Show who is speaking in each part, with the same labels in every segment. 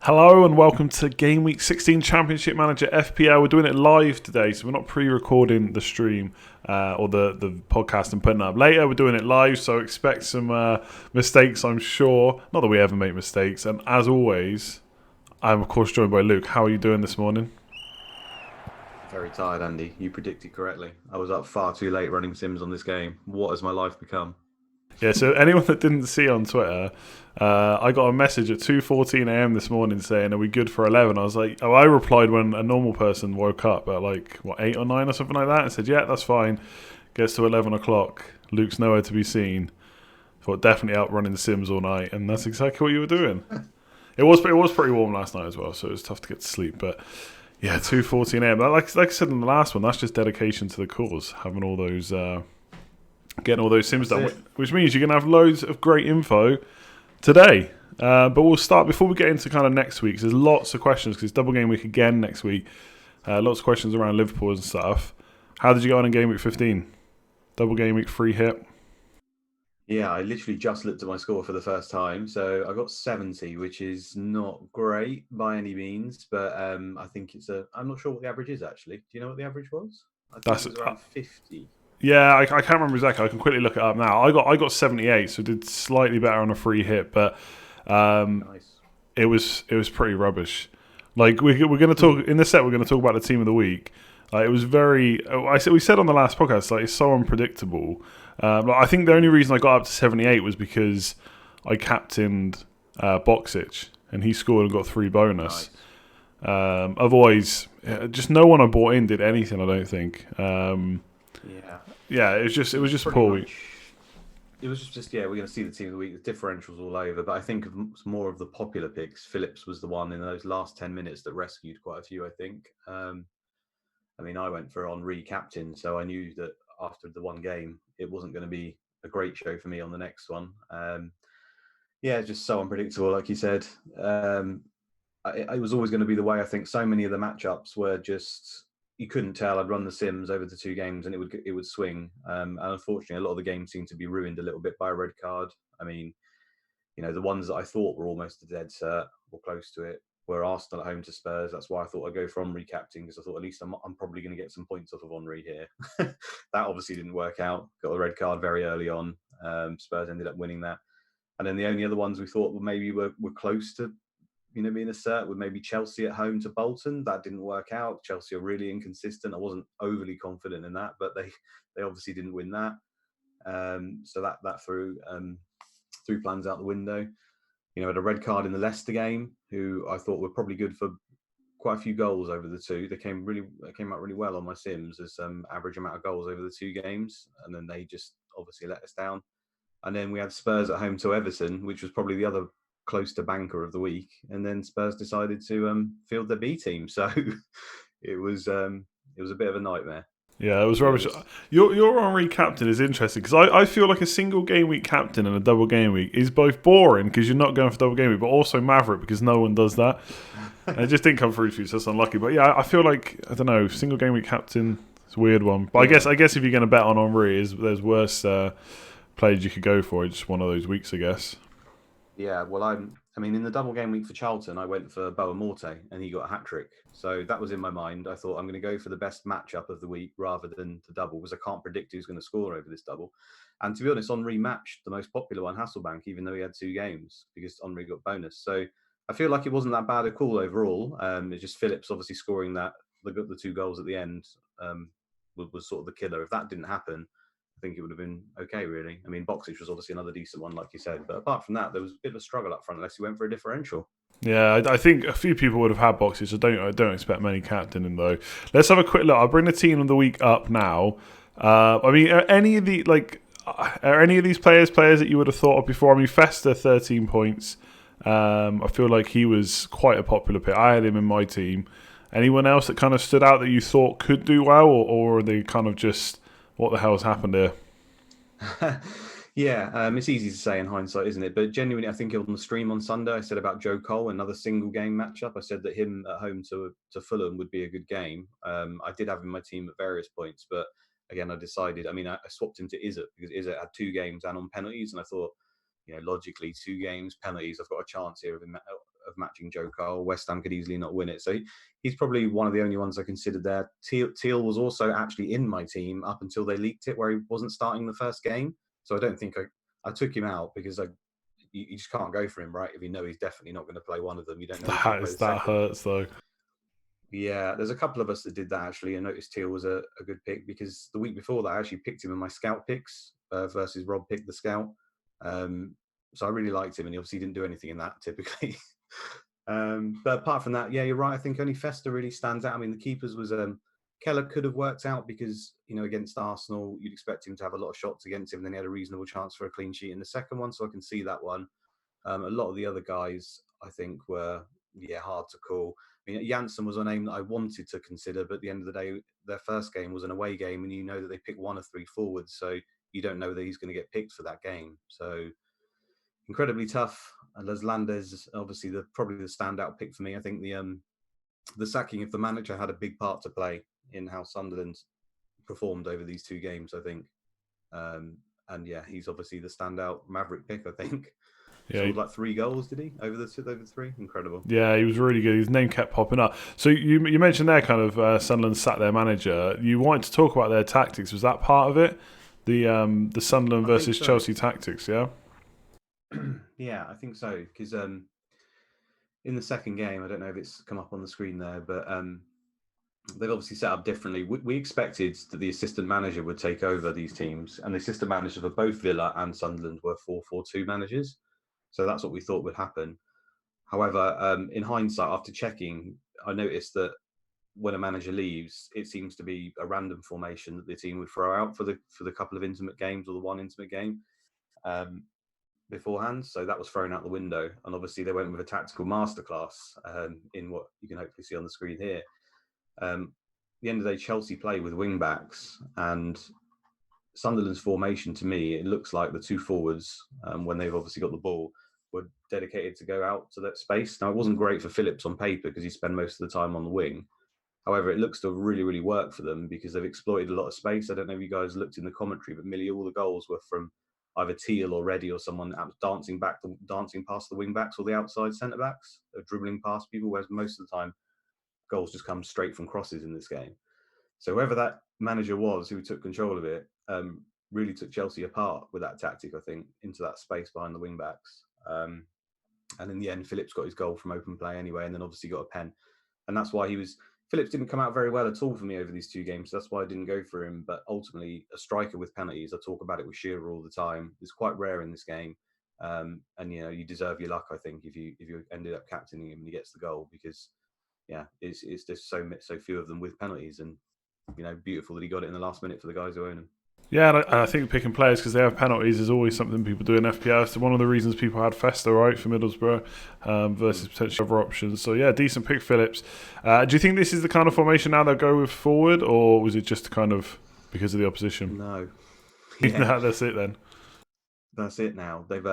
Speaker 1: Hello and welcome to Gameweek 16 Championship Manager FPL. We're doing it live today, so we're not pre-recording the stream or the podcast and putting it up later. We're doing it live, so expect some mistakes, I'm sure. Not that we ever make mistakes. And as always, I'm of course joined by Luke. How are you doing this morning?
Speaker 2: Very tired, Andy. You predicted correctly. I was up far too late running Sims on this game. What has my life become?
Speaker 1: Yeah, so anyone that didn't see on Twitter, I got a message at 2:14 a.m. this morning saying, "Are we good for 11?" I was like, "Oh," I replied when a normal person woke up at like what 8 or 9 or something like that, and said, "Yeah, that's fine." Gets to 11 o'clock. Luke's nowhere to be seen. Thought definitely out running Sims all night, and that's exactly what you were doing. It was pretty warm last night as well, so it was tough to get to sleep. But yeah, 2:14 a.m. Like I said in the last one, that's just dedication to the cause. Having all those. Getting all those Sims
Speaker 2: That's
Speaker 1: done,
Speaker 2: it.
Speaker 1: which means you're going to have loads of great info today. But we'll start before we get into kind of next week. 'Cause there's lots of questions because it's double game week again next week. Lots of questions around Liverpool and stuff. How did you go on in game week 15? Double game week free hit.
Speaker 2: Yeah, I literally just looked at my score for the first time. So I got 70, which is not great by any means, but I think I'm not sure what the average is actually. Do you know what the average was? I think it
Speaker 1: That's
Speaker 2: was around 50.
Speaker 1: yeah. I can't remember exactly. I can quickly look it up now. I got 78, so did slightly better on a free hit, but um,
Speaker 2: Nice.
Speaker 1: it was pretty rubbish. Like we're going to talk in this set. We're going to talk about the team of the week. It was very. We said on the last podcast, like it's so unpredictable. Like, I think the only reason I got up to 78 was because I captained Boxic and he scored and got 3 bonus.
Speaker 2: Nice.
Speaker 1: Otherwise, just no one I bought in did anything. I don't think.
Speaker 2: Yeah.
Speaker 1: Yeah, it was just
Speaker 2: Pretty
Speaker 1: poor week.
Speaker 2: much. It was just yeah, we're going to see the team of the week. The differentials all over, but I think of more of the popular picks. Phillips was the one in those last 10 minutes that rescued quite a few. I think. I mean, I went for Henri captain, so I knew that after the one game, it wasn't going to be a great show for me on the next one. Yeah, it's just so unpredictable, like you said. It was always going to be the way. I think so many of the matchups were just you couldn't tell. I'd run the Sims over the 2 games, and it would swing. And unfortunately, a lot of the games seemed to be ruined a little bit by a red card. I mean, the ones that I thought were almost a dead cert or close to it were Arsenal at home to Spurs. That's why I thought I'd go for Henri captain because I thought at least I'm probably going to get some points off of Henri here. That obviously didn't work out. Got a red card very early on. Spurs ended up winning that. And then the only other ones we thought maybe were close to being a cert were maybe Chelsea at home to Bolton. That didn't work out. Chelsea are really inconsistent. I wasn't overly confident in that, but they obviously didn't win that. So that threw plans out the window. Had a red card in the Leicester game, who I thought were probably good for quite a few goals over the two. They came out really well on my Sims as average amount of goals over the 2 games, and then they just obviously let us down. And then we had Spurs at home to Everton, which was probably the other close to banker of the week. And then Spurs decided to field their B team, so it was a bit of a nightmare.
Speaker 1: Yeah, it was
Speaker 2: It
Speaker 1: rubbish.
Speaker 2: was
Speaker 1: Your Henri captain is interesting because I feel like a single game week captain and a double game week is both boring because you're not going for double game week, but also maverick because no one does that. And it just didn't come through for you, so that's unlucky. But yeah, I feel like I don't know, single game week captain. It's a weird one, but
Speaker 2: yeah.
Speaker 1: I guess if you're going to bet on Henri, there's worse players you could go for. It's just one of those weeks, I guess.
Speaker 2: Yeah, well, I mean, in the double game week for Charlton, I went for Boa Morte, and he got a hat trick. So that was in my mind. I thought I'm going to go for the best matchup of the week rather than the double, because I can't predict who's going to score over this double. And to be honest, Henri matched the most popular one, Hasselbank, even though he had 2 games because Henri got bonus. So I feel like it wasn't that bad a call overall. It's just Phillips obviously scoring the 2 goals at the end was sort of the killer. If that didn't happen, I think it would have been okay, really. I mean, Boxic was obviously another decent one, like you said. But apart from that, there was a bit of a struggle up front unless you went for a differential.
Speaker 1: Yeah, I think a few people would have had boxes. I don't expect many captaining though. Let's have a quick look. I'll bring the team of the week up now. I mean, are any of these players that you would have thought of before? I mean, Festa 13 points. I feel like he was quite a popular pick. I had him in my team. Anyone else that kind of stood out that you thought could do well, or are they kind of just what the hell's happened here?
Speaker 2: Yeah, it's easy to say in hindsight, isn't it? But genuinely, I think on the stream on Sunday, I said about Joe Cole, another single game matchup. I said that him at home to Fulham would be a good game. I did have him in my team at various points, but again, I decided. I mean, I swapped him to Izzet because Izzet had 2 games and on penalties, and I thought, logically, 2 games penalties, I've got a chance here of matching Joe Cole. West Ham could easily not win it. So he's probably one of the only ones I considered there. Teal was also actually in my team up until they leaked it, where he wasn't starting the first game. So I don't think I took him out because you just can't go for him, right? If you know he's definitely not going to play one of them, you don't know he's going to play the
Speaker 1: That
Speaker 2: second.
Speaker 1: hurts though.
Speaker 2: Yeah, there's a couple of us that did that actually. I noticed Teal was a good pick because the week before that I actually picked him in my scout picks versus Rob picked the scout. So I really liked him, and he obviously didn't do anything in that typically. But apart from that, yeah, you're right. I think only Festa really stands out. I mean, the keepers was Keller could have worked out because against Arsenal you'd expect him to have a lot of shots against him, and then he had a reasonable chance for a clean sheet in the second one. So I can see that one. A lot of the other guys I think were hard to call. I mean, Janssen was a name that I wanted to consider, but at the end of the day, their first game was an away game, and you know that they pick one of three forwards, so you don't know that he's going to get picked for that game. So incredibly tough. And Landes, obviously, probably the standout pick for me. I think the sacking of the manager had a big part to play in how Sunderland performed over these two games, I think. And yeah, he's obviously the standout Maverick pick, I think.
Speaker 1: Yeah,
Speaker 2: Scored like 3 goals, did he? Over 3? Incredible.
Speaker 1: Yeah, he was really good. His name kept popping up. So you mentioned there kind of Sunderland sat their manager. You wanted to talk about their tactics. Was that part of it? The Sunderland versus Chelsea tactics, yeah?
Speaker 2: Yeah, I think so. Because in the second game, I don't know if it's come up on the screen there, but they've obviously set up differently. We expected that the assistant manager would take over these teams, and the assistant manager for both Villa and Sunderland were 4-4-2 managers. So that's what we thought would happen. However, in hindsight, after checking, I noticed that when a manager leaves, it seems to be a random formation that the team would throw out for the couple of intimate games or the one intimate game beforehand. So that was thrown out the window, and obviously they went with a tactical masterclass in what you can hopefully see on the screen here. At the end of the day, Chelsea play with wing backs, and Sunderland's formation, to me, it looks like the two forwards, when they've obviously got the ball, were dedicated to go out to that space. Now, it wasn't great for Phillips on paper because he spent most of the time on the wing. However, it looks to really, really work for them because they've exploited a lot of space. I don't know if you guys looked in the commentary, but nearly all the goals were from either Teal or Reddy or someone dancing past the wing backs or the outside centre backs, dribbling past people, whereas most of the time goals just come straight from crosses in this game. So whoever that manager was who took control of it really took Chelsea apart with that tactic, I think, into that space behind the wing backs. And in the end, Phillips got his goal from open play anyway, and then obviously got a pen. And that's why Phillips didn't come out very well at all for me over these two games. So that's why I didn't go for him. But ultimately, a striker with penalties, I talk about it with Shearer all the time. It's quite rare in this game. And you deserve your luck, I think, if you ended up captaining him and he gets the goal, because it's just so few of them with penalties, and beautiful that he got it in the last minute for the guys who own him.
Speaker 1: Yeah, and I think picking players because they have penalties is always something people do in FPL. It's one of the reasons people had Festa, right, for Middlesbrough versus potentially other options. So, yeah, decent pick, Phillips. Do you think this is the kind of formation now they'll go with forward, or was it just kind of because of the opposition?
Speaker 2: No.
Speaker 1: Yeah. That's it then.
Speaker 2: That's it now. They've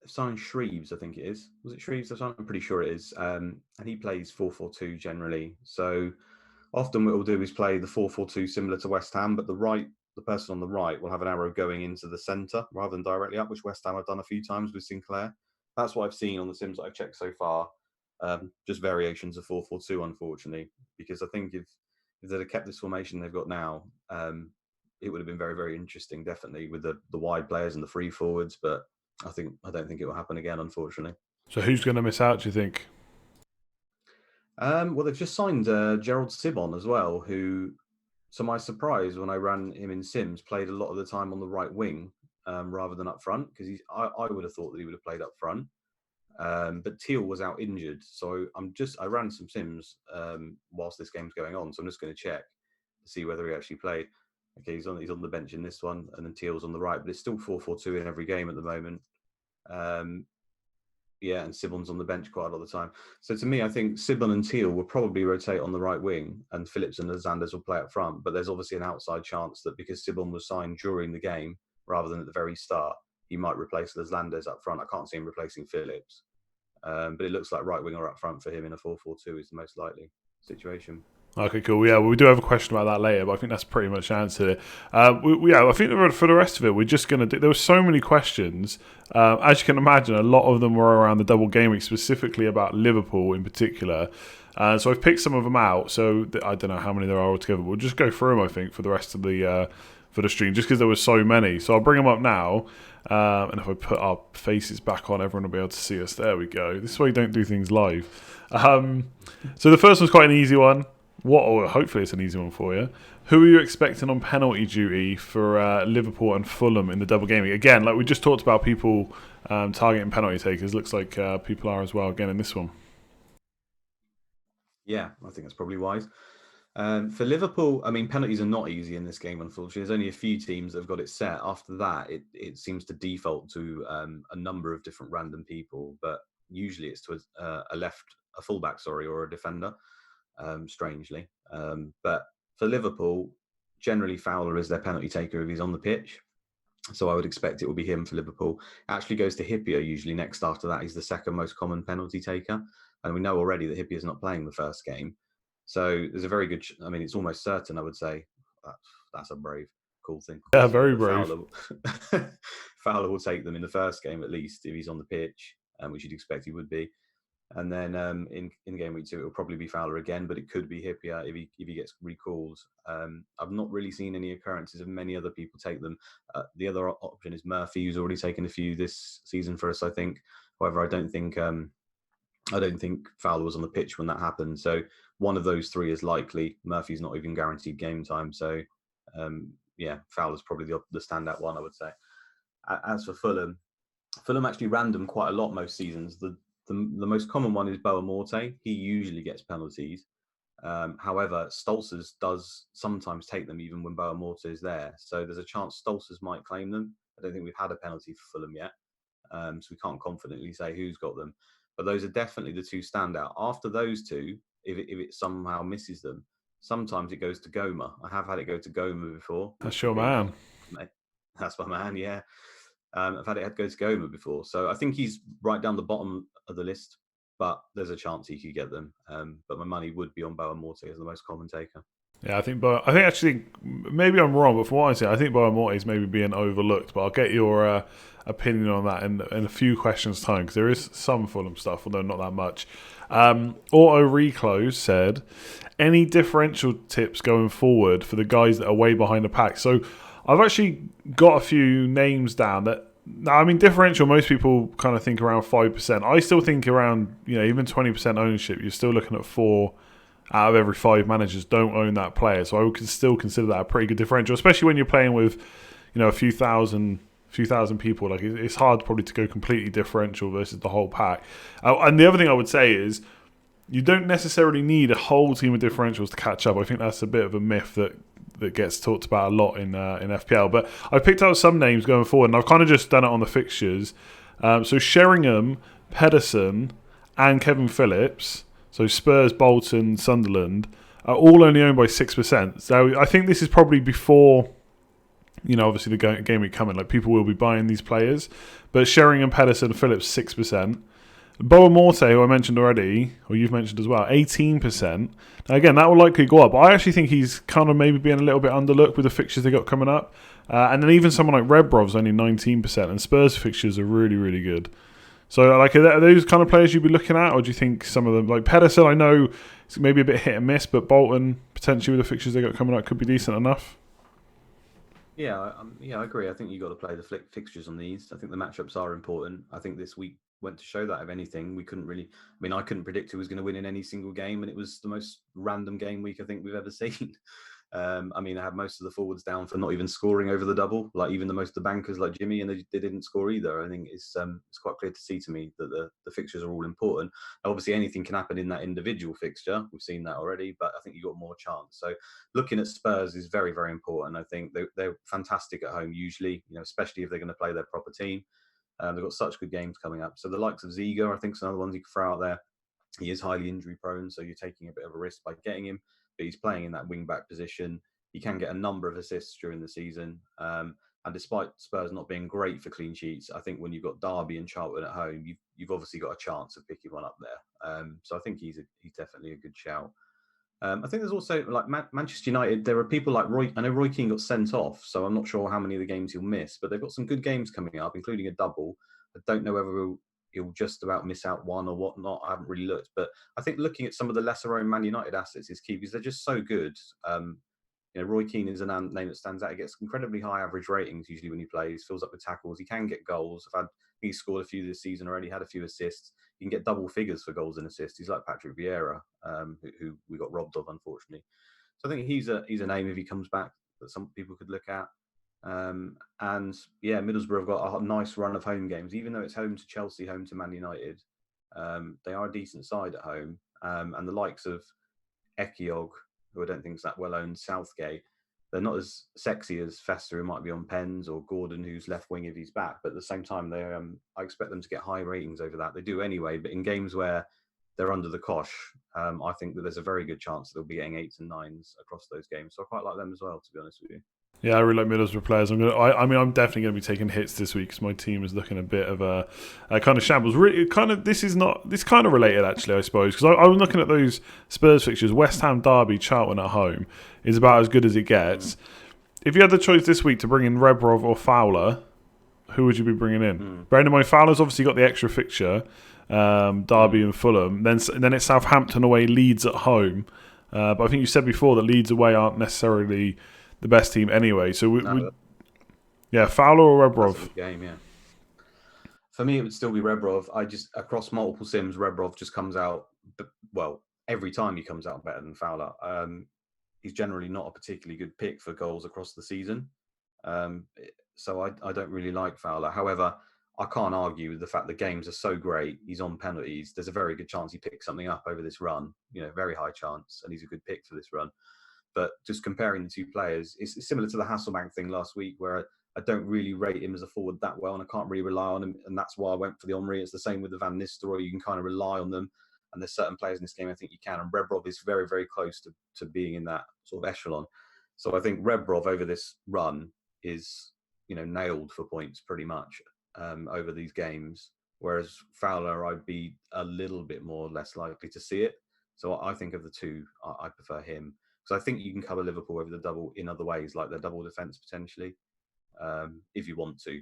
Speaker 2: signed Shreves, I think it is. Was it Shreves? I'm pretty sure it is. And he plays 4-4-2 generally. So often what we'll do is play the 4-4-2 similar to West Ham, but the person on the right will have an arrow going into the centre rather than directly up, which West Ham have done a few times with Sinclair. That's what I've seen on the sims that I've checked so far. Just variations of 4-4-2, unfortunately, because I think if they'd have kept this formation they've got now, it would have been very, very interesting, definitely, with the wide players and the free forwards. But I don't think it will happen again, unfortunately.
Speaker 1: So who's going to miss out, do you think?
Speaker 2: Well, they've just signed Gerald Sibon as well, who, to my surprise, when I ran him in Sims, played a lot of the time on the right wing rather than up front, because I would have thought that he would have played up front. But Teal was out injured, so I ran some Sims whilst this game's going on, so I'm just going to check to see whether he actually played. Okay, he's on the bench in this one, and then Teal's on the right, but it's still 4-4-2 in every game at the moment. And Sibon's on the bench quite a lot of the time. So to me, I think Sibon and Teal will probably rotate on the right wing, and Phillips and Lazanders will play up front. But there's obviously an outside chance that because Sibon was signed during the game rather than at the very start, he might replace Lazanders up front. I can't see him replacing Phillips. But it looks like right winger up front for him in a 4-4-2 is the most likely situation.
Speaker 1: Okay, cool. Yeah, well, we do have a question about that later, but I think that's pretty much answered it. I think for the rest of it, we're just going to do. There were so many questions. As you can imagine, a lot of them were around the double game week, specifically about Liverpool in particular. So I've picked some of them out. So I don't know how many there are altogether. We'll just go through them, I think, for the rest of the stream, just because there were so many. So I'll bring them up now. And if I put our faces back on, everyone will be able to see us. There we go. This is why you don't do things live. So the first one's quite an easy one. Hopefully it's an easy one for you. Who are you expecting on penalty duty for Liverpool and Fulham in the double gaming? Again, like we just talked about, people targeting penalty takers. Looks like people are as well again in this one.
Speaker 2: Yeah, I think that's probably wise. For Liverpool, I mean, penalties are not easy in this game, unfortunately. There's only a few teams that have got it set. After that, it seems to default to a number of different random people, but usually it's to a fullback, sorry, or a defender, strangely. But for Liverpool, generally Fowler is their penalty taker if he's on the pitch. So I would expect it will be him for Liverpool. It actually goes to Hippier usually next after that. He's the second most common penalty taker. And we know already that Hippier's not playing the first game. So there's a very good, I mean, it's almost certain, I would say. That's a brave, cool thing.
Speaker 1: Yeah, very brave.
Speaker 2: Fowler will take them in the first game at least if he's on the pitch, which you'd expect he would be. And then in game week 2, it will probably be Fowler again, but it could be Hippier if he gets recalled. I've not really seen any occurrences of many other people take them. The other option is Murphy, who's already taken a few this season for us, I think. However, I don't think Fowler was on the pitch when that happened. So one of those three is likely. Murphy's not even guaranteed game time. So Fowler's probably the standout one, I would say. As for Fulham actually random quite a lot most seasons. The most common one is Boa Morte. He usually gets penalties. However, Stolzers does sometimes take them even when Boa Morte is there. So there's a chance Stolzers might claim them. I don't think we've had a penalty for Fulham yet. So we can't confidently say who's got them. But those are definitely the two standout. After those two, if it somehow misses them, sometimes it goes to Goma. I have had it go to Goma before.
Speaker 1: That's your man.
Speaker 2: That's my man, yeah. I've had it go to Goma before. So I think he's right down the bottom of the list, but there's a chance he could get them. But my money would be on Boa Morte as the most common taker.
Speaker 1: Yeah, I think actually, maybe I'm wrong, but from what I see, I think Boa Morte is maybe being overlooked. But I'll get your opinion on that in a few questions' time, because there is some Fulham stuff, although not that much. Auto Reclose said, any differential tips going forward for the guys that are way behind the pack? So I've actually got a few names down that. I mean, differential, most people kind of think around 5%. I still think around, even 20% ownership, you're still looking at 4 out of every 5 managers don't own that player. So I would still consider that a pretty good differential, especially when you're playing with, a few thousand people. Like, it's hard probably to go completely differential versus the whole pack. And the other thing I would say is, you don't necessarily need a whole team of differentials to catch up. I think that's a bit of a myth that gets talked about a lot in FPL. But I picked out some names going forward, and I've kind of just done it on the fixtures. So Sheringham, Pedersen, and Kevin Phillips, so Spurs, Bolton, Sunderland, are all only owned by 6%. So I think this is probably before, obviously the game week coming. Like, people will be buying these players. But Sheringham, Pedersen, Phillips, 6%. Boa Morte, who I mentioned already, or you've mentioned as well, 18%. Now, again, that will likely go up, but I actually think he's kind of maybe being a little bit underlooked with the fixtures they got coming up. And then even someone like Rebrov's only 19%, and Spurs fixtures are really, really good. So, like, are those kind of players you'd be looking at, or do you think some of them, like Pedersen, I know it's maybe a bit hit and miss, but Bolton, potentially with the fixtures they got coming up, could be decent enough?
Speaker 2: Yeah, I agree. I think you've got to play the fixtures on these. I think the matchups are important. I think this week went to show that, if anything. We couldn't really, I couldn't predict who was going to win in any single game, and it was the most random game week I think we've ever seen. I had most of the forwards down for not even scoring over the double, like even the bankers like Jimmy, and they didn't score either. I think it's quite clear to see to me that the fixtures are all important. Obviously, anything can happen in that individual fixture. We've seen that already, but I think you got more chance. So looking at Spurs is very, very important. I think they're fantastic at home usually, especially if they're going to play their proper team. They've got such good games coming up. So the likes of Ziga, I think, is another one you can throw out there. He is highly injury prone, so you're taking a bit of a risk by getting him, but he's playing in that wing back position. He can get a number of assists during the season. And despite Spurs not being great for clean sheets, I think when you've got Derby and Charlton at home, you've obviously got a chance of picking one up there. So I think he's definitely a good shout. I think there's also like Manchester United. There are people like Roy. I know Roy Keane got sent off, so I'm not sure how many of the games he'll miss. But they've got some good games coming up, including a double. I don't know whether he'll just about miss out one or whatnot. I haven't really looked, but I think looking at some of the lesser-owned Man United assets is key because they're just so good. Roy Keane is a name that stands out. He gets incredibly high average ratings usually when he plays, fills up with tackles. He can get goals. He's scored a few this season already, had a few assists. He can get double figures for goals and assists. He's like Patrick Vieira, who we got robbed of, unfortunately. So I think he's a name if he comes back that some people could look at. And yeah, Middlesbrough have got a nice run of home games, even though it's home to Chelsea, home to Man United. They are a decent side at home, and the likes of Ekiog, who I don't think is that well owned, Southgate. They're not as sexy as Fester, who might be on pens, or Gordon, who's left wing if he's back. But at the same time, I expect them to get high ratings over that. They do anyway. But in games where they're under the cosh, I think that there's a very good chance they'll be getting 8s and 9s across those games. So I quite like them as well, to be honest with you.
Speaker 1: Yeah, I really like Middlesbrough players. I'm definitely going to be taking hits this week because my team is looking a bit of a kind of shambles. Really, this kind of related actually, I suppose, because I was looking at those Spurs fixtures. West Ham, Derby, Charlton at home is about as good as it gets. If you had the choice this week to bring in Rebrov or Fowler, who would you be bringing in? Bearing in mind, Fowler's obviously got the extra fixture, Derby and Fulham. Then it's Southampton away, Leeds at home. But I think you said before that Leeds away aren't necessarily the best team anyway. So Fowler or Rebrov?
Speaker 2: Game, yeah. For me, it would still be Rebrov. Across multiple sims, Rebrov just comes out. Well, every time he comes out better than Fowler. He's generally not a particularly good pick for goals across the season. So I don't really like Fowler. However, I can't argue with the fact the games are so great. He's on penalties. There's a very good chance he picks something up over this run. Very high chance, and he's a good pick for this run. But just comparing the two players, it's similar to the Hasselbank thing last week, where I don't really rate him as a forward that well, and I can't really rely on him, and that's why I went for the Omri. It's the same with the Van Nistelrooy. You can kind of rely on them, and there's certain players in this game I think you can, and Rebrov is very, very close to being in that sort of echelon. So I think Rebrov over this run is nailed for points pretty much over these games, whereas Fowler I'd be a little bit more less likely to see it. So I think of the two, I prefer him. Because I think you can cover Liverpool over the double in other ways, like their double defence potentially, if you want to.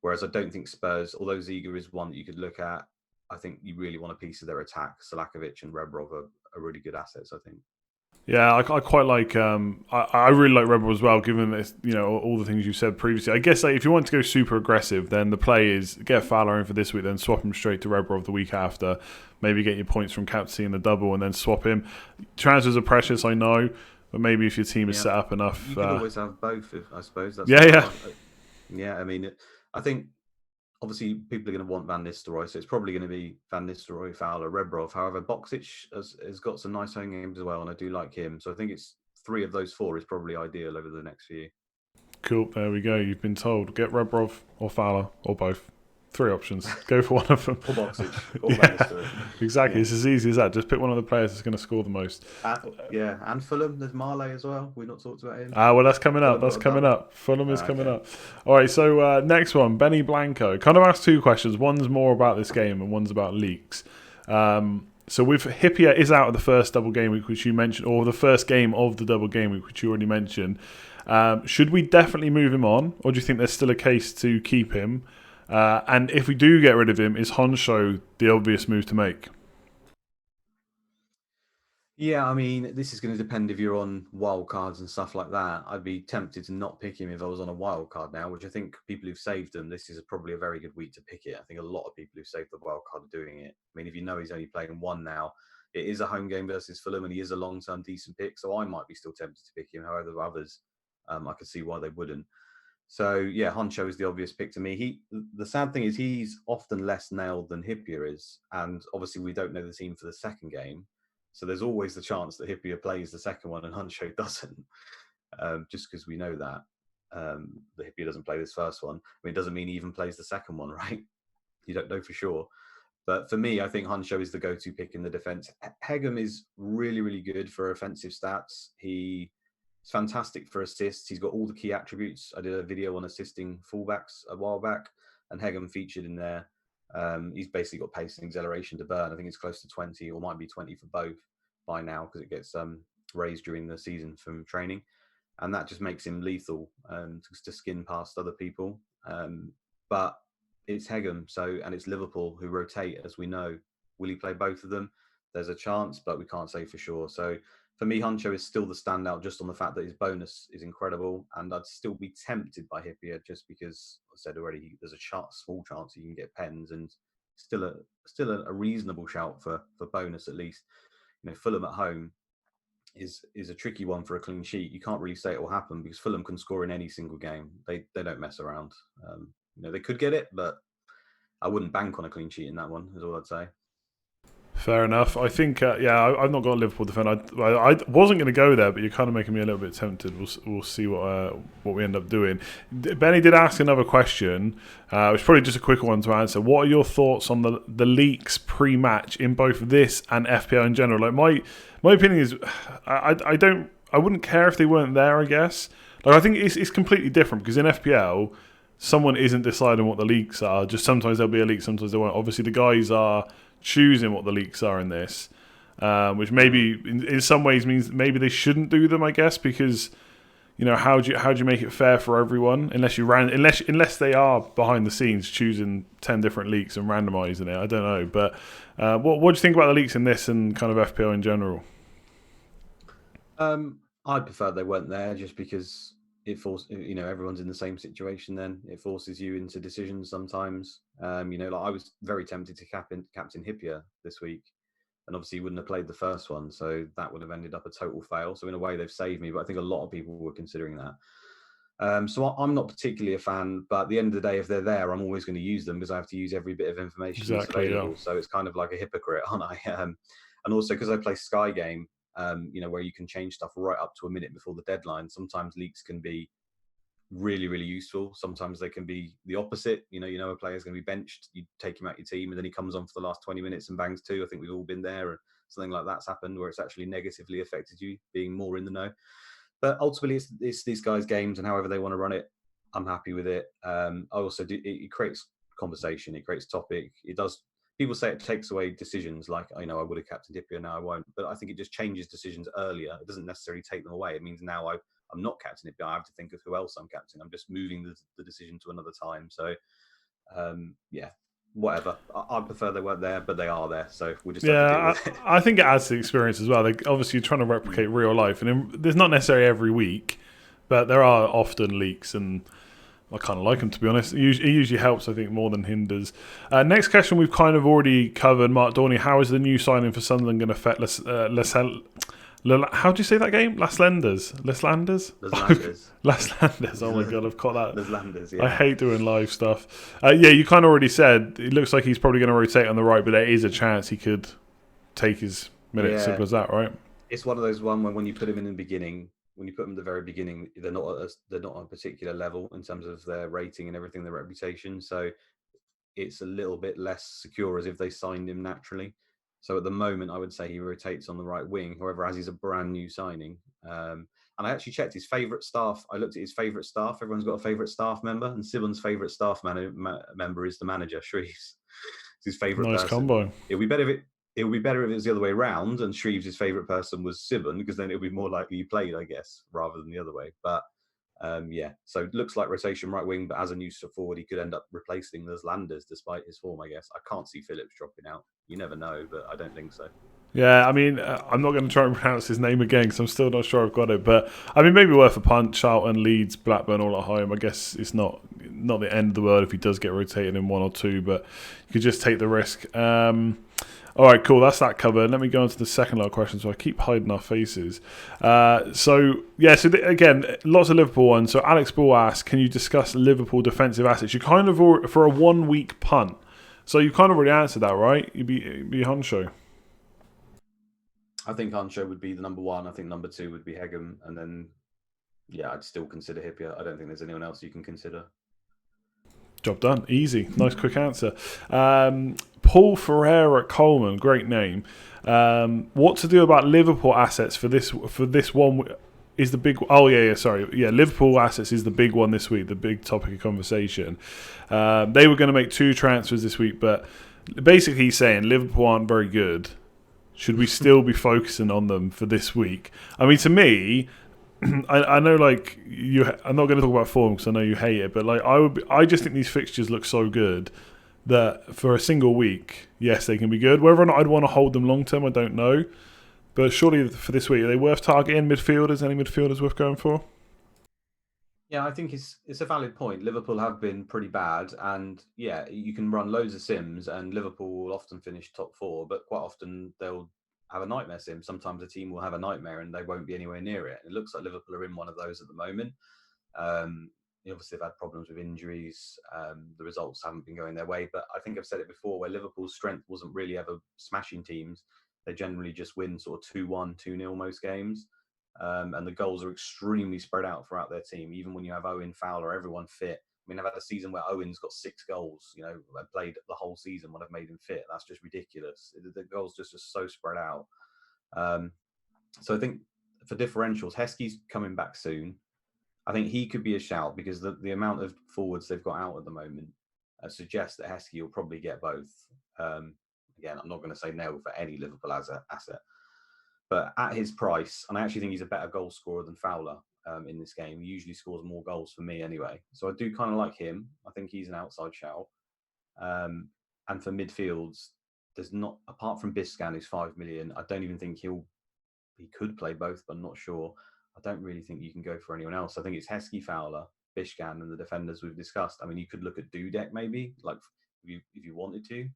Speaker 2: Whereas I don't think Spurs, although Ziga is one that you could look at, I think you really want a piece of their attack. Selakovic and Rebrov are really good assets, I think.
Speaker 1: Yeah, I quite like. I really like Rebel as well. Given this, all the things you said previously. I guess if you want to go super aggressive, then the play is get Fowler in for this week, then swap him straight to Rebel the week after. Maybe get your points from captaincy in the double, and then swap him. Transfers are precious, I know, but maybe if your team is set up enough,
Speaker 2: you can always have both. I suppose. That's
Speaker 1: yeah.
Speaker 2: I mean, I think. Obviously, people are going to want Van Nistelrooy, so it's probably going to be Van Nistelrooy, Fowler, Rebrov. However, Boksic has got some nice home games as well, and I do like him. So I think it's 3 of those 4 is probably ideal over the next few.
Speaker 1: Cool, there we go. You've been told. Get Rebrov or Fowler or both. 3 options. Go for one of them.
Speaker 2: Or Boksic. Or Van Nistelrooy.
Speaker 1: Exactly. Yeah. It's as easy as that. Just pick one of the players that's going to score the most.
Speaker 2: And Fulham. There's Marley as well. We've not talked about him.
Speaker 1: Well, that's coming up. Fulham is coming up. All right, so next one. Benny Blanco. Kind of asked 2 questions. One's more about this game and one's about leaks. So with Hippier is out of the first double game week, which you mentioned, or the first game of the double game week, which you already mentioned. Should we definitely move him on, or do you think there's still a case to keep him? And if we do get rid of him, is Honsho the obvious move to make?
Speaker 2: Yeah, I mean, this is going to depend if you're on wild cards and stuff like that. I'd be tempted to not pick him if I was on a wild card now, which I think people who've saved them, this is probably a very good week to pick it. I think a lot of people who've saved the wild card are doing it. I mean, if he's only playing 1 now, it is a home game versus Fulham, and he is a long-term decent pick, so I might be still tempted to pick him. However, others, I could see why they wouldn't. So yeah, Honcho is the obvious pick to me. The sad thing is he's often less nailed than Hippier is, and obviously we don't know the team for the second game, so there's always the chance that Hippier plays the second one and Honcho doesn't, just because we know that Hippier doesn't play this first one. I mean, it doesn't mean he even plays the second one, right? You don't know for sure. But for me, I think Honcho is the go-to pick in the defence. Hegem is really, really good for offensive stats. He's fantastic for assists. He's got all the key attributes. I did a video on assisting fullbacks a while back, and Hegem featured in there. He's basically got pace and acceleration to burn. I think it's close to 20, or might be 20 for both by now, because it gets raised during the season from training, and that just makes him lethal to skin past other people. But it's Hegem, and it's Liverpool who rotate, as we know. Will he play both of them? There's a chance, but we can't say for sure. So for me, Huncho is still the standout just on the fact that his bonus is incredible, and I'd still be tempted by Hippier just because I said already there's a small chance he can get pens, and still a reasonable shout for bonus at least. Fulham at home is a tricky one for a clean sheet. You can't really say it will happen because Fulham can score in any single game. They don't mess around. They could get it, but I wouldn't bank on a clean sheet in that one. Is all I'd say.
Speaker 1: Fair enough. I think, I've not got a Liverpool defender. I wasn't going to go there, but you're kind of making me a little bit tempted. We'll see what we end up doing. Benny did ask another question, which is probably just a quick one to answer. What are your thoughts on the leaks pre-match in both this and FPL in general? Like my opinion is, I wouldn't care if they weren't there. I guess. Like I think it's completely different because in FPL, someone isn't deciding what the leaks are. Just sometimes there'll be a leak, sometimes there won't. Obviously, the guys are choosing what the leaks are in this, which maybe in some ways means maybe they shouldn't do them, I guess, because how do you make it fair for everyone unless they are behind the scenes choosing 10 different leaks and randomizing it. I don't know, but what do you think about the leaks in this and kind of FPL in general?
Speaker 2: I'd prefer they weren't there just because it forces, everyone's in the same situation. Then it forces you into decisions sometimes. Like I was very tempted to captain Hippier this week, and obviously he wouldn't have played the first one, so that would have ended up a total fail. So in a way, they've saved me, but I think a lot of people were considering that. So I'm not particularly a fan, but at the end of the day, if they're there, I'm always going to use them because I have to use every bit of information that's available. Yeah. So it's kind of like a hypocrite, aren't I? And also because I play Sky Game, where you can change stuff right up to a minute before the deadline. Sometimes leaks can be really, really useful. Sometimes they can be the opposite. A player's going to be benched. You take him out your team, and then he comes on for the last 20 minutes and bangs two. I think we've all been there, and something like that's happened where it's actually negatively affected you, being more in the know. But ultimately, it's these guys' games, and however they want to run it, I'm happy with it. I also do. It creates conversation. It creates topic. It does. People say it takes away decisions, like, I would have captained Hippier, now I won't. But I think it just changes decisions earlier. It doesn't necessarily take them away. It means now I'm not captain Hippier. I have to think of who else I'm captain. I'm just moving the decision to another time. So, whatever. I prefer they weren't there, but they are there. So we'll just have to deal with it.
Speaker 1: I think it adds to the experience as well. Like, obviously, you're trying to replicate real life. And there's not necessarily every week, but there are often leaks, and I kind of like them, to be honest. It usually helps, I think, more than hinders. Next question we've kind of already covered. Mark Dorney, how is the new signing for Sunderland going to affect how do you say that game? Las Landers. Oh my God, I've caught that.
Speaker 2: Las Landers, yeah.
Speaker 1: I hate doing live stuff. You kind of already said it looks like he's probably going to rotate on the right, but there is a chance he could take his minutes. Yeah. Simple as that, right?
Speaker 2: It's one of those when you put him in the beginning. When you put them at the very beginning, they're not on a particular level in terms of their rating and everything, their reputation. So it's a little bit less secure as if they signed him naturally. So at the moment, I would say he rotates on the right wing. However, as he's a brand new signing, and I actually checked his favourite staff. I looked at his favourite staff. Everyone's got a favourite staff member, and Sibon's favourite staff member is the manager, Shreves. It's his favourite person.
Speaker 1: Nice combo.
Speaker 2: It would be better if it was the other way around and Shreves' favourite person was Sibon, because then it would be more likely he played, I guess, rather than the other way. But so it looks like rotation right wing, but as a new forward, he could end up replacing those Landers despite his form, I guess. I can't see Phillips dropping out. You never know, but I don't think so.
Speaker 1: Yeah, I mean, I'm not going to try and pronounce his name again because I'm still not sure I've got it. But, I mean, maybe worth a punt. Charlton, Leeds, Blackburn all at home. I guess it's not the end of the world if he does get rotated in one or two, but you could just take the risk. All right, cool. That's that covered. Let me go on to the second lot of questions. So I keep hiding our faces. Again, lots of Liverpool ones. So Alex Ball asks, can you discuss Liverpool defensive assets? You kind of, for a 1 week punt. So you kind of already answered that, right? You'd be Huncho.
Speaker 2: I think Huncho would be the number one. I think number two would be Hegem. And then, I'd still consider Hippier. I don't think there's anyone else you can consider.
Speaker 1: Job done. Easy. Nice quick answer. Paul Ferreira at Coleman, great name. What to do about Liverpool assets for this one is the big... Liverpool assets is the big one this week, the big topic of conversation. They were going to make 2 transfers this week, but basically he's saying Liverpool aren't very good. should we still be focusing on them for this week? I mean, to me, I know like you. I'm not going to talk about form because I know you hate it, but like I just think these fixtures look so good that for a single week, yes, they can be good. Whether or not I'd want to hold them long term, I don't know. But surely for this week, are they worth targeting midfielders? Any midfielders worth going for?
Speaker 2: Yeah, I think it's a valid point. Liverpool have been pretty bad, and yeah, you can run loads of sims, and Liverpool will often finish top four, but quite often they'll have a nightmare sim. Sometimes a team will have a nightmare, and they won't be anywhere near it. It looks like Liverpool are in one of those at the moment. Um, Obviously, they've had problems with injuries. The results haven't been going their way, but I think I've said it before, where Liverpool's strength wasn't really ever smashing teams. They generally just win sort of 2-1, 2-0 most games. And the goals are extremely spread out throughout their team. Even when you have Owen, Fowler, everyone fit. I mean, I've had a season where Owen's got 6 goals. I played the whole season when I've made him fit. That's just ridiculous. The goals just so spread out. So I think for differentials, Heskey's coming back soon. I think he could be a shout because the amount of forwards they've got out at the moment suggests that Heskey will probably get both. Again, I'm not going to say no for any Liverpool asset. But at his price, and I actually think he's a better goal scorer than Fowler in this game. He usually scores more goals for me anyway. So I do kind of like him. I think he's an outside shout. And for midfields, there's not, apart from Biscan, who's 5 million, I don't even think he could play both, but I'm not sure. I don't really think you can go for anyone else. I think it's Heskey, Fowler, Biscan, and the defenders we've discussed. I mean, you could look at Dudek maybe, like if you wanted to,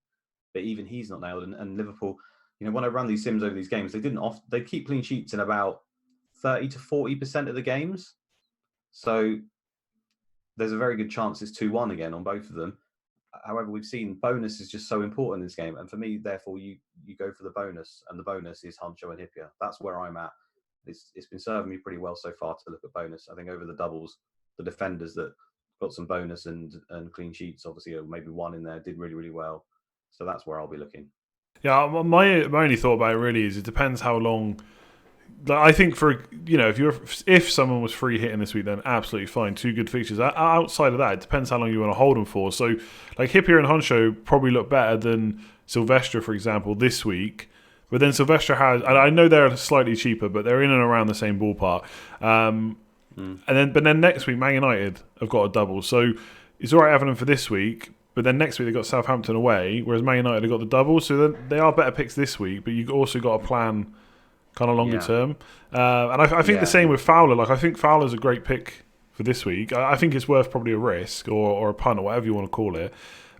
Speaker 2: but even he's not nailed. And Liverpool, when I run these sims over these games, they keep clean sheets in about 30 to 40% of the games. So there's a very good chance it's 2-1 again on both of them. However, we've seen bonus is just so important in this game. And for me, therefore, you go for the bonus, and the bonus is Huncho and Hippier. That's where I'm at. It's been serving me pretty well so far to look at bonus. I think over the doubles, the defenders that got some bonus and clean sheets, obviously, or maybe one in there, did really, really well. So that's where I'll be looking.
Speaker 1: Yeah, my only thought about it really is it depends how long. I think for if someone was free hitting this week, then absolutely fine. 2 good fixtures. Outside of that, it depends how long you want to hold them for. So, like Hippier and Honcho probably look better than Silvestre, for example, this week. But then Silvestre has, and I know they're slightly cheaper, but they're in and around the same ballpark. But then next week, Man United have got a double, so it's all right having them for this week. But then next week they've got Southampton away, whereas Man United have got the double, so then they are better picks this week. But you've also got a plan kind of longer term. And I think the same with Fowler. Like I think Fowler's a great pick for this week. I think it's worth probably a risk or a punt or whatever you want to call it.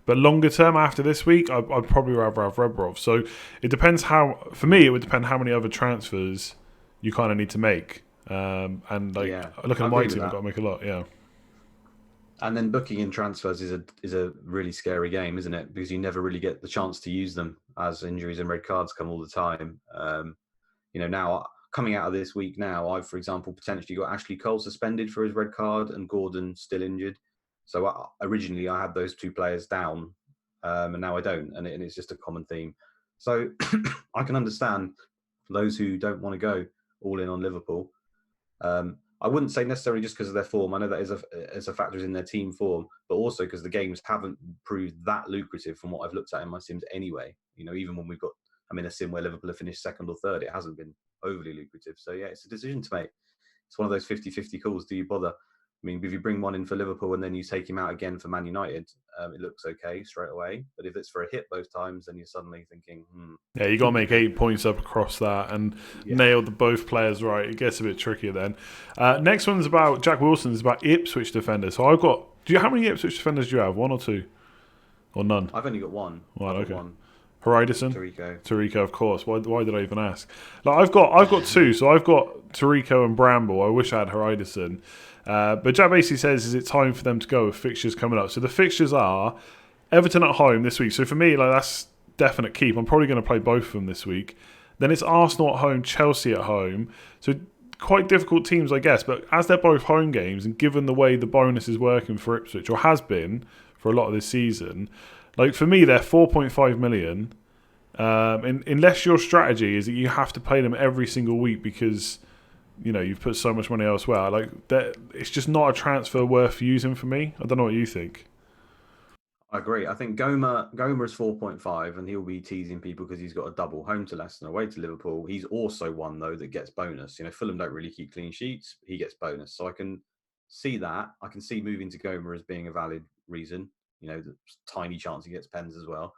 Speaker 1: But longer term after this week, I'd probably rather have Rebrov. So it depends for me, it would depend how many other transfers you kind of need to make. Looking at my team, I've got to make a lot,
Speaker 2: And then booking in transfers is a really scary game, isn't it? Because you never really get the chance to use them as injuries and red cards come all the time. Now coming out of this week now, I've, for example, potentially got Ashley Cole suspended for his red card and Gordon still injured. So originally I had those 2 players down, and now I don't, and it's just a common theme. So I can understand those who don't want to go all in on Liverpool. I wouldn't say necessarily just because of their form. I know that is a factor in their team form, but also because the games haven't proved that lucrative from what I've looked at in my sims anyway. Even when I'm in a sim where Liverpool have finished 2nd or 3rd, it hasn't been overly lucrative. So yeah, it's a decision to make. It's one of those 50-50 calls. Do you bother? I mean, if you bring one in for Liverpool and then you take him out again for Man United, it looks okay straight away. But if it's for a hit both times, then you're suddenly thinking,
Speaker 1: Yeah, you got to make 8 points up across that and nail both players right. It gets a bit trickier then. Next one's about Jack Wilson. It's about Ipswich defenders. So I've got. How many Ipswich defenders do you have? 1 or 2, or none?
Speaker 2: I've only got one.
Speaker 1: Right, okay.
Speaker 2: One.
Speaker 1: Haridason?
Speaker 2: Tariko,
Speaker 1: of course. Why did I even ask? Like, I've got 2. So I've got Tariko and Bramble. I wish I had Haridason. But Jack basically says, is it time for them to go with fixtures coming up? So the fixtures are Everton at home this week. So for me, that's definite keep. I'm probably going to play both of them this week. Then it's Arsenal at home, Chelsea at home. So quite difficult teams, I guess. But as they're both home games, and given the way the bonus is working for Ipswich, or has been for a lot of this season, like for me, they're 4.5 million. Unless your strategy is that you have to play them every single week because you've put so much money elsewhere. Like that, it's just not a transfer worth using for me. I don't know what you think.
Speaker 2: I agree. I think Goma is 4.5, and he'll be teasing people because he's got a double home to Leicester and away to Liverpool. He's also one though that gets bonus. Fulham don't really keep clean sheets. He gets bonus, so I can see that. I can see moving to Goma as being a valid reason. The tiny chance he gets pens as well.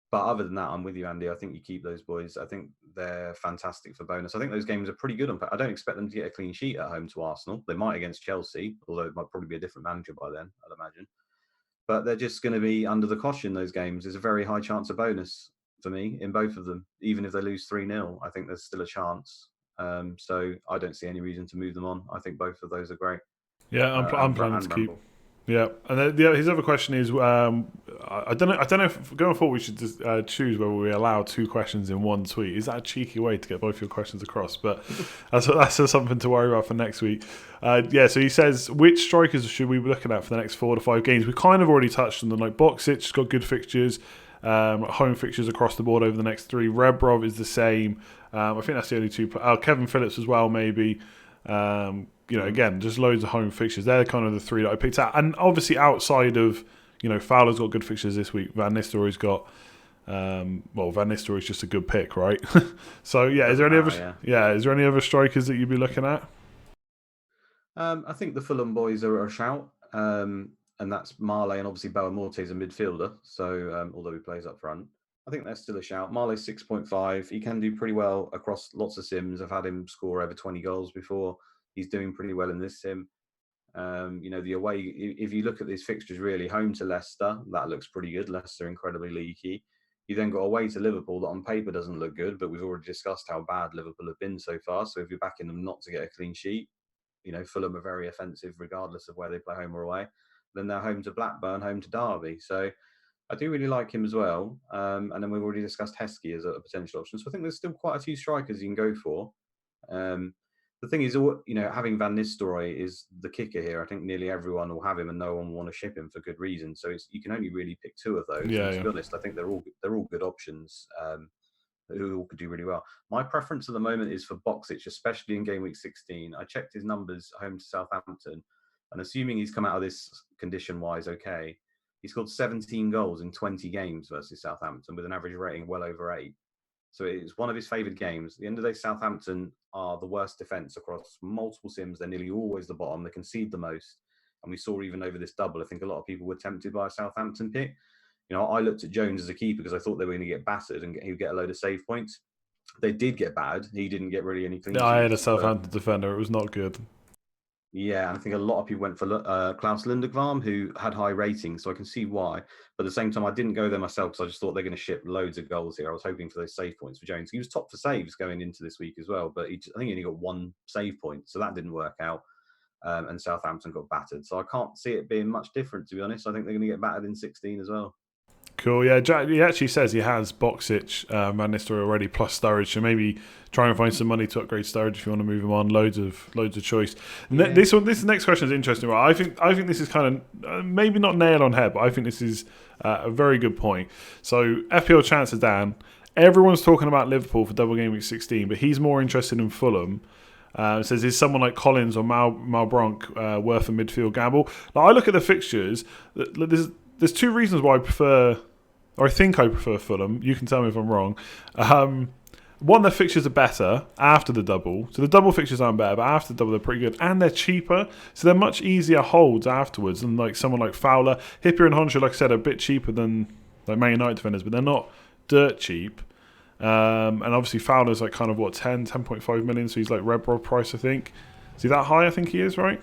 Speaker 2: But other than that, I'm with you, Andy. I think you keep those boys. I think they're fantastic for bonus. I think those games are pretty good on. I don't expect them to get a clean sheet at home to Arsenal. They might against Chelsea, although it might probably be a different manager by then, I'd imagine. But they're just going to be under the cosh in those games. There's a very high chance of bonus for me in both of them. Even if they lose 3-0, I think there's still a chance. So I don't see any reason to move them on. I think both of those are great.
Speaker 1: Yeah, I'm planning to keep.
Speaker 2: Ramble.
Speaker 1: Yeah, and then, his other question is, I don't know. I don't know if going forward we should just, choose whether we allow 2 questions in one tweet. Is that a cheeky way to get both your questions across? But that's something to worry about for next week. So he says, which strikers should we be looking at for the next 4 to 5 games? We kind of already touched on them. Like Boxic's got good fixtures, home fixtures across the board over the next 3. Rebrov is the same. I think that's the only 2. Kevin Phillips as well, maybe. Again, just loads of home fixtures. They're kind of the 3 that I picked out. And obviously outside of, Fowler's got good fixtures this week. Van Nistelrooy's got, Van Nistelrooy's just a good pick, right? So, is there any other strikers that you'd be looking at?
Speaker 2: I think the Fulham boys are a shout. And that's Marley, and obviously Boamorte is a midfielder. So, although he plays up front, I think that's still a shout. Marley's 6.5. He can do pretty well across lots of sims. I've had him score over 20 goals before. He's doing pretty well in this sim. The away, if you look at these fixtures, really, home to Leicester, that looks pretty good. Leicester incredibly leaky. You then got away to Liverpool, that on paper doesn't look good, but we've already discussed how bad Liverpool have been so far. So if you're backing them not to get a clean sheet, Fulham are very offensive regardless of where they play, home or away. Then they're home to Blackburn, home to Derby. So I do really like him as well. And then we've already discussed Heskey as a potential option. So I think there's still quite a few strikers you can go for. The thing is, having Van Nistelrooy is the kicker here. I think nearly everyone will have him, and no one will want to ship him for good reason. So you can only really pick 2 of those.
Speaker 1: Yeah,
Speaker 2: and to be honest, I think they're all good options who all could do really well. My preference at the moment is for Boxic, especially in game week 16. I checked his numbers home to Southampton, and assuming he's come out of this condition-wise okay, he scored 17 goals in 20 games versus Southampton with an average rating well over 8. So it's one of his favoured games. At the end of the day, Southampton are the worst defence across multiple sims. They're nearly always the bottom. They concede the most. And we saw even over this double, I think a lot of people were tempted by a Southampton pick. I looked at Jones as a keeper because I thought they were going to get battered and he would get a load of save points. They did get bad. He didn't get really any clean sheets.
Speaker 1: I had a Southampton defender. It was not good.
Speaker 2: Yeah, and I think a lot of people went for Klaus Lundegvarm, who had high ratings, so I can see why. But at the same time, I didn't go there myself because I just thought they're going to ship loads of goals here. I was hoping for those save points for Jones. He was top for saves going into this week as well, but I think he only got 1 save point, so that didn't work out. And Southampton got battered. So I can't see it being much different, to be honest. I think they're going to get battered in 16 as well.
Speaker 1: Cool, yeah. Jack, he actually says he has Boxic, Van Nistelrooy already plus Sturridge, so maybe try and find some money to upgrade Sturridge if you want to move him on. Loads of choice. Yeah. This next question is interesting. Right? I think this is kind of maybe not nail on head, but I think this is a very good point. So FPL chances down. Everyone's talking about Liverpool for double game week 16, but he's more interested in Fulham. Says, is someone like Collins or Malbronk worth a midfield gamble? Now, I look at the fixtures. There's 2 reasons why I think I prefer Fulham. You can tell me if I'm wrong. One, their fixtures are better after the double. So the double fixtures aren't better, but after the double, they're pretty good. And they're cheaper. So they're much easier holds afterwards than like someone like Fowler. Hippier and Honcho, like I said, are a bit cheaper than like Man United defenders, but they're not dirt cheap. And obviously Fowler's like kind of 10.5 million. So he's like Rebrov price, I think. Is he that high? I think he is, right?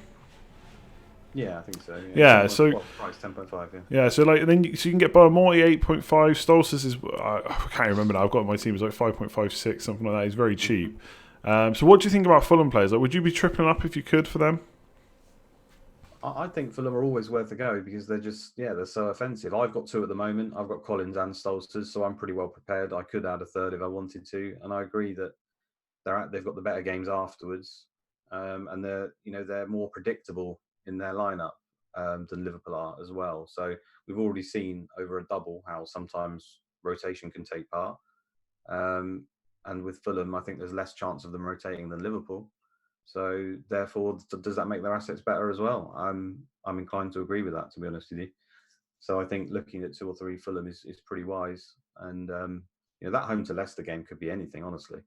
Speaker 2: Yeah, I think so.
Speaker 1: Yeah, so
Speaker 2: price 10.5. Yeah.
Speaker 1: Yeah, so like then you can get Boamorte 8.5. Stolz's is I can't remember now. I've got my team. It's like 5.56, something like that. It's very cheap. So what do you think about Fulham players? Like, would you be tripling up if you could for them?
Speaker 2: I think Fulham are always worth a go because they're so offensive. I've got 2 at the moment. I've got Collins and Stolz's, so I'm pretty well prepared. I could add a third if I wanted to, and I agree that they've got the better games afterwards, and they're more predictable in their lineup than Liverpool are as well. So we've already seen over a double how sometimes rotation can take part. And with Fulham, I think there's less chance of them rotating than Liverpool. So therefore, does that make their assets better as well? I'm inclined to agree with that, to be honest with you. So I think looking at 2 or 3 Fulham is pretty wise. And that home to Leicester game could be anything, honestly.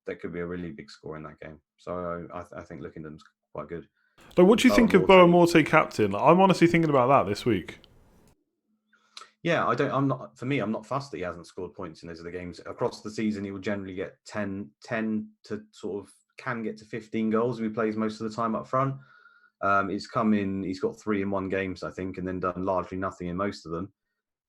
Speaker 2: There could be a really big score in that game. So I think looking at them's quite good.
Speaker 1: Like, what
Speaker 2: And
Speaker 1: do you think of Boa Morte captain? Like, I'm honestly thinking about that this week.
Speaker 2: Yeah, I don't. I'm not. For me, I'm not fussed that he hasn't scored points in those other games. Across the season, he will generally get 10 to sort of can get to 15 goals if he plays most of the time up front. He's come in. He's got 3 in 1 games, I think, and then done largely nothing in most of them.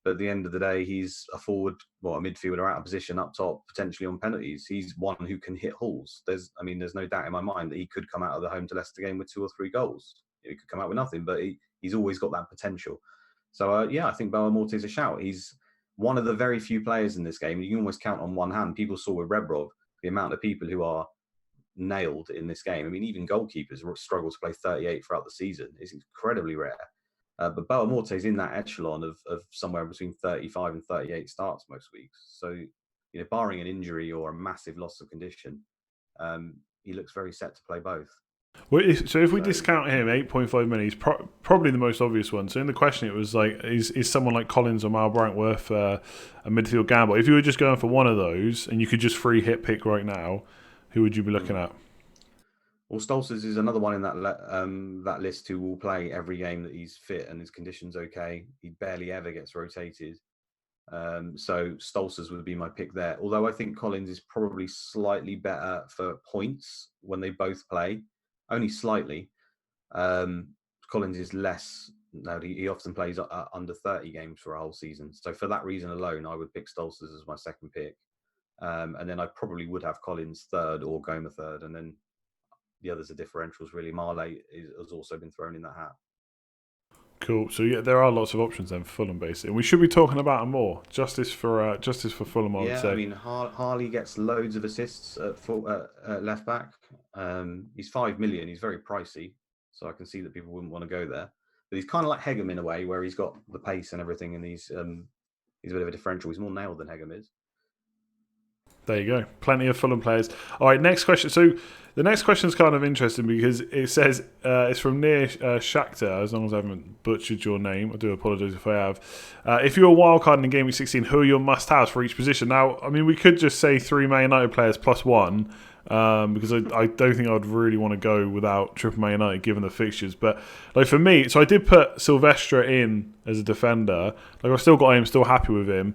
Speaker 2: But at the end of the day, he's a forward, a midfielder out of position up top, potentially on penalties. He's one who can hit hauls. There's no doubt in my mind that he could come out of the home to Leicester game with 2 or 3 goals. He could come out with nothing, but he's always got that potential. So I think Boa Morte is a shout. He's one of the very few players in this game. You can almost count on one hand. People saw with Rebrov the amount of people who are nailed in this game. I mean, even goalkeepers struggle to play 38 throughout the season. It's incredibly rare. But Boa Morte is in that echelon of somewhere between 35 and 38 starts most weeks. So, barring an injury or a massive loss of condition, he looks very set to play both.
Speaker 1: Well, so if we discount him, 8.5 million, he's probably the most obvious one. So in the question, it was like, is someone like Collins or Mal Bryant worth a midfield gamble? If you were just going for one of those and you could just free hit pick right now, who would you be looking at?
Speaker 2: Well, Stolzers is another one in that list who will play every game that he's fit and his condition's okay. He barely ever gets rotated. So Stolzers would be my pick there. Although I think Collins is probably slightly better for points when they both play, only slightly. Collins is less. No, he often plays under 30 games for a whole season. So for that reason alone, I would pick Stolzers as my second pick. And then I probably would have Collins third or Goma third, and then the others are differentials, really. Marley has also been thrown in that hat.
Speaker 1: Cool. So yeah, there are lots of options then for Fulham, basically, and we should be talking about them more. Justice for Fulham, I would say.
Speaker 2: I mean, Harley gets loads of assists at left back. He's 5 million. He's very pricey, so I can see that people wouldn't want to go there. But he's kind of like Hegem in a way, where he's got the pace and everything, and he's a bit of a differential. He's more nailed than Hegem is.
Speaker 1: There you go. Plenty of Fulham players. All right, next question. So the next question is kind of interesting because it says it's from near Shakhtar, as long as I haven't butchered your name. I do apologise if I have. If you're a wild card in Gameweek 16, who are your must-haves for each position? Now, I mean, we could just say 3 Man United players plus 1 because I don't think I'd really want to go without triple Man United given the fixtures. But like for me, so I did put Silvestre in as a defender. Like I've still got him, still happy with him.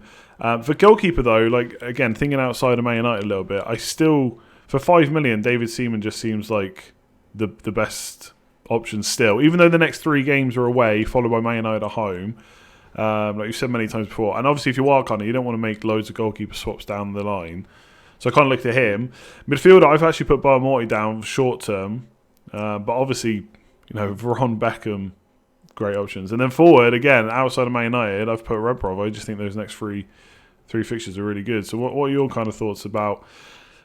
Speaker 1: For goalkeeper though, like again thinking outside of Man United a little bit, I still for 5 million, David Seaman just seems like the best option still. Even though the next 3 games are away, followed by Man United at home, like you've said many times before. And obviously, if you're wildcarding, you don't want to make loads of goalkeeper swaps down the line. So I kind of looked at him. Midfielder, I've actually put Boa Morte down short term, but obviously, Veron, Beckham, great options. And then forward again, outside of Man United, I've put Rebrov. I just think those next three fixtures are really good. So what are your kind of thoughts about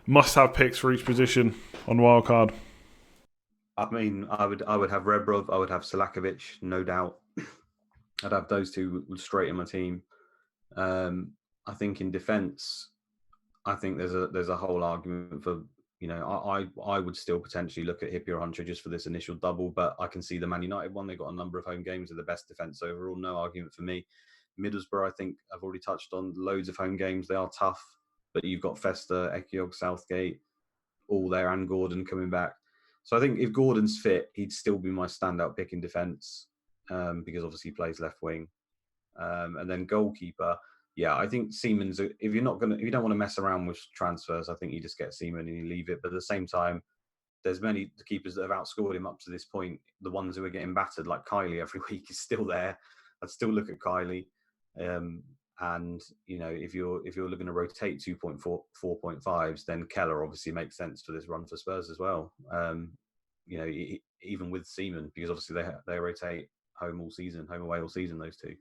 Speaker 1: must-have picks for each position on wildcard?
Speaker 2: I mean, I would have Rebrov, I would have Selakovic, no doubt. I'd have those two straight in my team. I think in defence, I think there's a whole argument for I would still potentially look at Hippie or Hunter just for this initial double, but I can see the Man United one. They've got a number of home games, they're the best defence overall. No argument for me. Middlesbrough, I think I've already touched on loads of home games. They are tough, but you've got Fester, Ekiog, Southgate, all there, and Gordon coming back. So I think if Gordon's fit, he'd still be my standout pick in defence because obviously he plays left wing. And then goalkeeper, yeah, I think Seaman's. If you don't want to mess around with transfers, I think you just get Seaman and you leave it. But at the same time, there's many keepers that have outscored him up to this point. The ones who are getting battered, like Kylie every week, is still there. I'd still look at Kylie. And if you're looking to rotate 4.5s, then Keller obviously makes sense for this run for Spurs as well. Even with Seaman, because obviously they rotate home away all season, those two.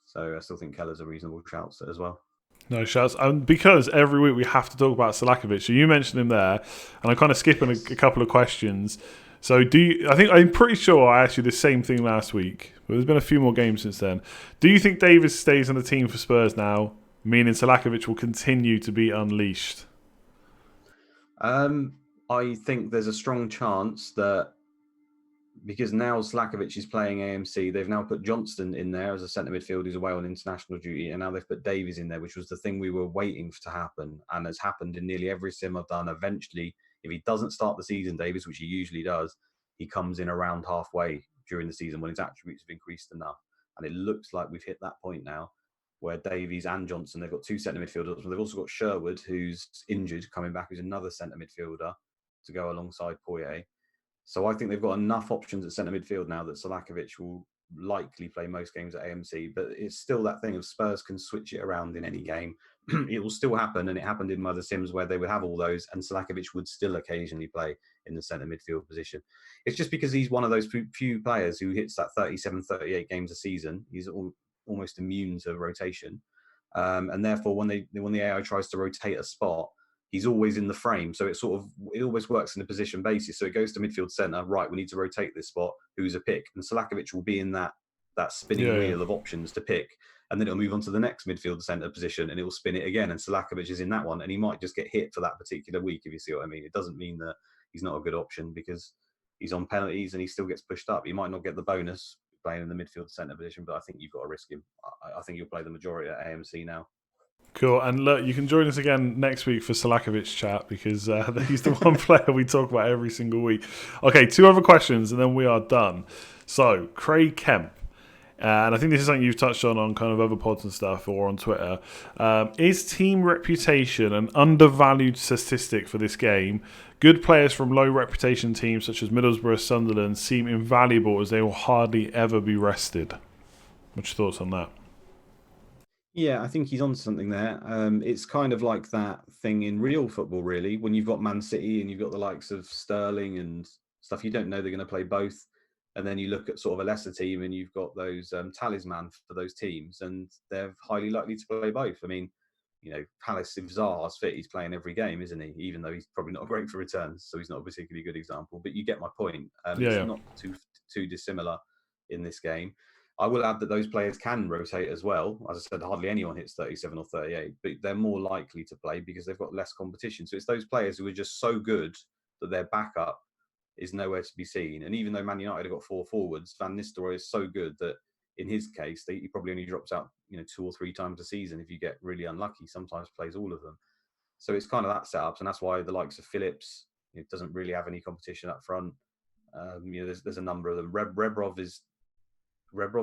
Speaker 2: So I still think Keller's a reasonable shout as well.
Speaker 1: No shouts. Because every week we have to talk about Selakovic. So you mentioned him there, and I'm kind of skipping a couple of questions. So I'm pretty sure I asked you the same thing last week, but there's been a few more games since then. Do you think Davis stays on the team for Spurs now, meaning Selakovic will continue to be unleashed?
Speaker 2: I think there's a strong chance that because now Slakovic is playing AMC. They've now put Johnston in there as a centre midfield who's away on international duty, and now they've put Davies in there, which was the thing we were waiting for to happen, and has happened in nearly every sim I've done. Eventually, if he doesn't start the season, Davies, which he usually does, he comes in around halfway during the season when his attributes have increased enough. And it looks like we've hit that point now where Davies and Johnson, they've got two centre midfielders. They've also got Sherwood, who's injured, coming back, who's another centre midfielder to go alongside Poirier. So I think they've got enough options at centre midfield now that Selakovic will likely play most games at AMC. But it's still that thing of Spurs can switch it around in any game. It will still happen, and it happened in other sims where they would have all those, and Selakovic would still occasionally play in the centre midfield position. It's just because he's one of those few players who hits that 37, 38 games a season. He's almost immune to rotation. And therefore, when the AI tries to rotate a spot, he's always in the frame. So it always works in a position basis. So it goes to midfield centre, right, we need to rotate this spot, who's a pick? And Selakovic will be in that spinning wheel of options to pick. And then it'll move on to the next midfield centre position and it will spin it again. And Selakovic is in that one. And he might just get hit for that particular week, if you see what I mean. It doesn't mean that he's not a good option because he's on penalties and he still gets pushed up. He might not get the bonus playing in the midfield centre position, but I think you've got to risk him. I think you'll play the majority at AMC now.
Speaker 1: Cool. And look, you can join us again next week for Selakovic chat because he's the one player we talk about every single week. Okay, 2 other questions and then we are done. So, Craig Kemp. And I think this is something you've touched on kind of other pods and stuff or on Twitter. Is team reputation an undervalued statistic for this game? Good players from low reputation teams such as Middlesbrough, Sunderland seem invaluable as they will hardly ever be rested. What's your thoughts on that?
Speaker 2: Yeah, I think he's on something there. It's kind of like that thing in real football, really, when you've got Man City and you've got the likes of Sterling and stuff. You don't know they're going to play both, and then you look at sort of a lesser team and you've got those talisman for those teams, and they're highly likely to play both. I mean, Palace, if Zaha's fit, he's playing every game, isn't he? Even though he's probably not great for returns, so he's not a particularly good example. But you get my point. It's not too dissimilar in this game. I will add that those players can rotate as well. As I said, hardly anyone hits 37 or 38, but they're more likely to play because they've got less competition. So it's those players who are just so good that their backup is nowhere to be seen. And even though Man United have got 4 forwards, Van Nistelrooy is so good that in his case, he probably only drops out 2 or 3 times a season. If you get really unlucky, sometimes plays all of them. So it's kind of that setup. And that's why the likes of Phillips, it doesn't really have any competition up front. There's a number of them. Rebrov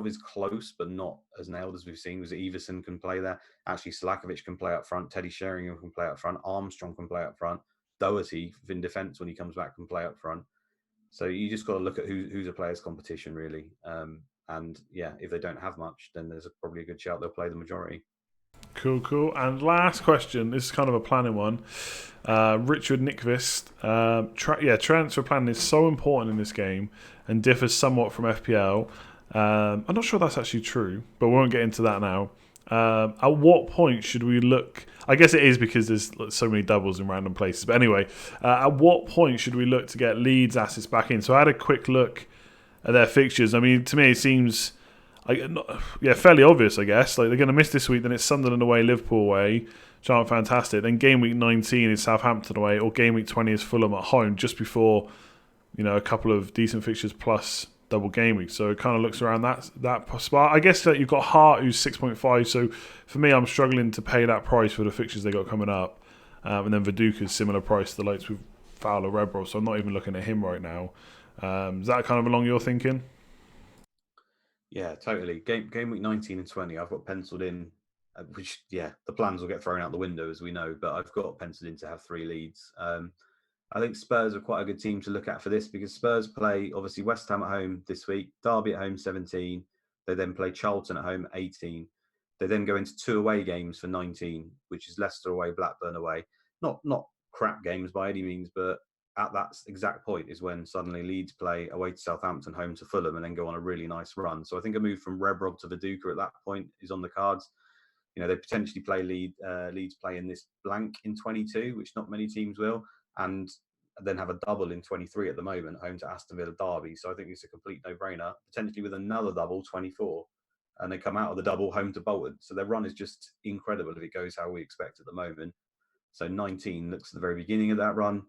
Speaker 2: is close, but not as nailed as we've seen. Was Everson can play there. Actually, Selakovic can play up front. Teddy Sheringham can play up front. Armstrong can play up front. Doherty in defence when he comes back can play up front. So you just got to look at who's a player's competition really. And yeah, if they don't have much, then there's probably a good shout they'll play the majority.
Speaker 1: Cool. And last question. This is kind of a planning one. Richard Nickvist. Transfer planning is so important in this game and differs somewhat from FPL. I'm not sure that's actually true, but we won't get into that now. At what point should we look? I guess it is because there's so many doubles in random places. But anyway, at what point should we look to get Leeds assets back in? So I had a quick look at their fixtures. I mean, to me, it seems fairly obvious, I guess. Like they're going to miss this week, then it's Sunderland away, Liverpool away, which aren't fantastic. Then game week 19 is Southampton away, or game week 20 is Fulham at home, just before a couple of decent fixtures plus double game week. So it kind of looks around that spot. I guess that you've got Hart, who's 6.5. So for me, I'm struggling to pay that price for the fixtures they got coming up. And then Viduka's similar price to the likes with Fowler, Rebrov. So I'm not even looking at him right now. Is that kind of along your thinking?
Speaker 2: Yeah, totally. Game week 19 and 20, I've got penciled in, which, the plans will get thrown out the window, as we know, but I've got penciled in to have 3 leads. I think Spurs are quite a good team to look at for this because Spurs play, obviously, West Ham at home this week, Derby at home 17. They then play Charlton at home 18. They then go into 2 away games for 19, which is Leicester away, Blackburn away. Not crap games by any means, but at that exact point is when suddenly Leeds play away to Southampton, home to Fulham, and then go on a really nice run. So I think a move from Rebrov to Viduka at that point is on the cards. They potentially play Leeds play in this blank in 22, which not many teams will, and then have a double in 23 at the moment, home to Aston Villa Derby. So I think it's a complete no-brainer, potentially with another double, 24, and they come out of the double home to Bolton. So their run is just incredible if it goes how we expect at the moment. So 19 looks at the very beginning of that run.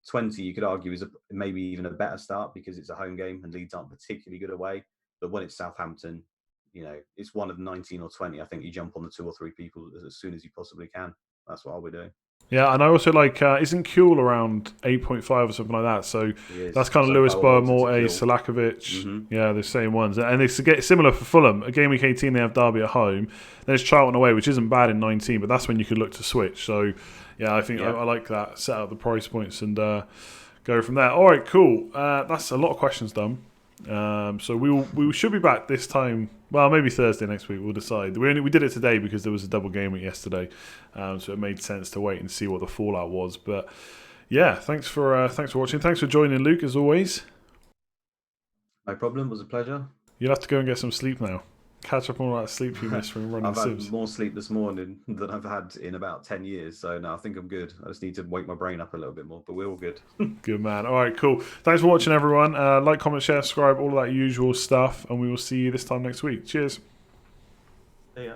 Speaker 2: 20, you could argue, is maybe even a better start because it's a home game and Leeds aren't particularly good away. But when it's Southampton, it's one of 19 or 20. I think you jump on the 2 or 3 people as soon as you possibly can. That's what I'll be doing.
Speaker 1: Yeah, and I also like, isn't Kuhl around 8.5 or something like that? So that's kind of
Speaker 2: so
Speaker 1: Lewis
Speaker 2: Bowen,
Speaker 1: Moore, Salakovic. Yeah, the same ones. And it's similar for Fulham. A game week 18, they have Derby at home. There's Charlton away, which isn't bad in 19, but that's when you could look to switch. So, yeah, I think I like that. Set out the price points and go from there. All right, cool. That's a lot of questions done. So we should be back this time. Well, maybe Thursday next week. We'll decide. We did it today because there was a double game week yesterday, so it made sense to wait and see what the fallout was. But yeah, thanks for watching. Thanks for joining, Luke, as always.
Speaker 2: No problem. It was a pleasure.
Speaker 1: You'll have to go and get some sleep now. Catch up on all that sleep you missed from running
Speaker 2: I've
Speaker 1: Sims.
Speaker 2: had more sleep this morning than I've had in about 10 years. So no, I think I'm good. I just need to wake my brain up a little bit more, but we're all good.
Speaker 1: Good, man. All right, cool. Thanks for watching, everyone. Like, comment, share, subscribe, all of that usual stuff. And we will see you this time next week. Cheers.
Speaker 2: Yeah.